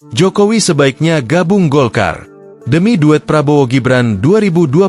Jokowi sebaiknya gabung Golkar demi duet Prabowo-Gibran 2029.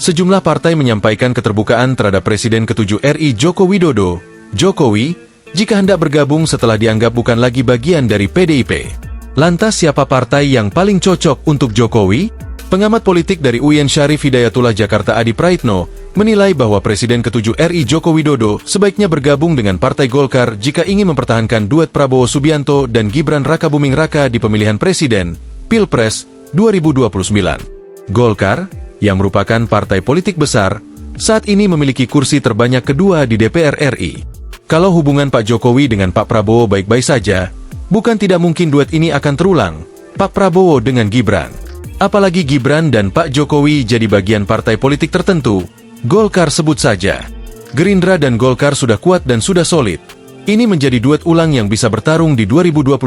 Sejumlah partai menyampaikan keterbukaan terhadap Presiden ke-7 RI Joko Widodo, Jokowi, jika hendak bergabung setelah dianggap bukan lagi bagian dari PDIP. Lantas siapa partai yang paling cocok untuk Jokowi? Pengamat politik dari UIN Syarif Hidayatullah Jakarta Adi Praitno menilai bahwa Presiden ke-7 RI Joko Widodo sebaiknya bergabung dengan Partai Golkar jika ingin mempertahankan duet Prabowo Subianto dan Gibran Rakabuming Raka di pemilihan Presiden, Pilpres 2029. Golkar, yang merupakan partai politik besar, saat ini memiliki kursi terbanyak kedua di DPR RI. Kalau hubungan Pak Jokowi dengan Pak Prabowo baik-baik saja, bukan tidak mungkin duet ini akan terulang, Pak Prabowo dengan Gibran. Apalagi Gibran dan Pak Jokowi jadi bagian partai politik tertentu, Golkar sebut saja. Gerindra dan Golkar sudah kuat dan sudah solid. Ini menjadi duet ulang yang bisa bertarung di 2029,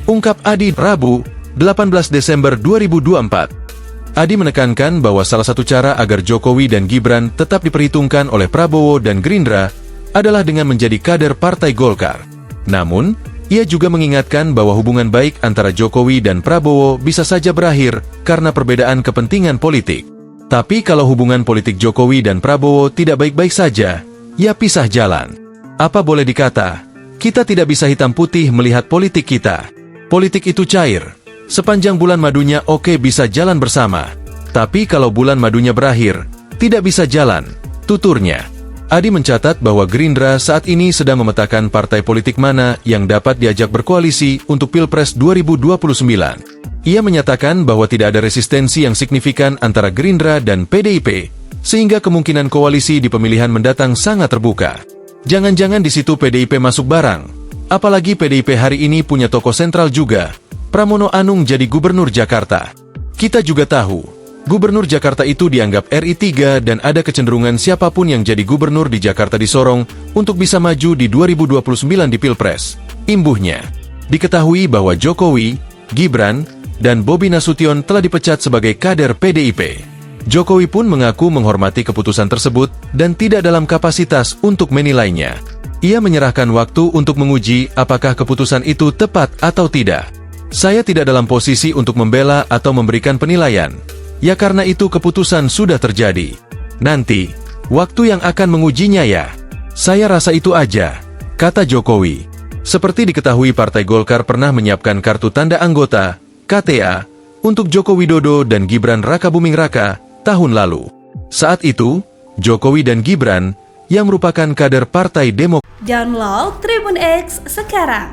ungkap Adi Rabu, 18 Desember 2024. Adi menekankan bahwa salah satu cara agar Jokowi dan Gibran tetap diperhitungkan oleh Prabowo dan Gerindra adalah dengan menjadi kader Partai Golkar. Namun, ia juga mengingatkan bahwa hubungan baik antara Jokowi dan Prabowo bisa saja berakhir karena perbedaan kepentingan politik. Tapi kalau hubungan politik Jokowi dan Prabowo tidak baik-baik saja, ya pisah jalan. Apa boleh dikata, kita tidak bisa hitam putih melihat politik kita. Politik itu cair. Sepanjang bulan madunya oke bisa jalan bersama. Tapi kalau bulan madunya berakhir, tidak bisa jalan, tuturnya. Adi mencatat bahwa Gerindra saat ini sedang memetakan partai politik mana yang dapat diajak berkoalisi untuk Pilpres 2029. Ia menyatakan bahwa tidak ada resistensi yang signifikan antara Gerindra dan PDIP, sehingga kemungkinan koalisi di pemilihan mendatang sangat terbuka. Jangan-jangan di situ PDIP masuk barang. Apalagi PDIP hari ini punya tokoh sentral juga, Pramono Anung jadi gubernur Jakarta. Kita juga tahu, Gubernur Jakarta itu dianggap RI 3 dan ada kecenderungan siapapun yang jadi gubernur di Jakarta disorong untuk bisa maju di 2029 di Pilpres. Imbuhnya, diketahui bahwa Jokowi, Gibran, dan Bobi Nasution telah dipecat sebagai kader PDIP. Jokowi pun mengaku menghormati keputusan tersebut dan tidak dalam kapasitas untuk menilainya. Ia menyerahkan waktu untuk menguji apakah keputusan itu tepat atau tidak. Saya tidak dalam posisi untuk membela atau memberikan penilaian. Ya karena itu keputusan sudah terjadi. Nanti, waktu yang akan mengujinya ya. Saya rasa itu aja, kata Jokowi. Seperti diketahui Partai Golkar pernah menyiapkan kartu tanda anggota, KTA, untuk Joko Widodo dan Gibran Rakabuming Raka tahun lalu. Saat itu, Jokowi dan Gibran, yang merupakan kader Partai Demokrat. Download Tribun X sekarang,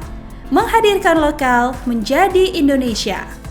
menghadirkan lokal menjadi Indonesia.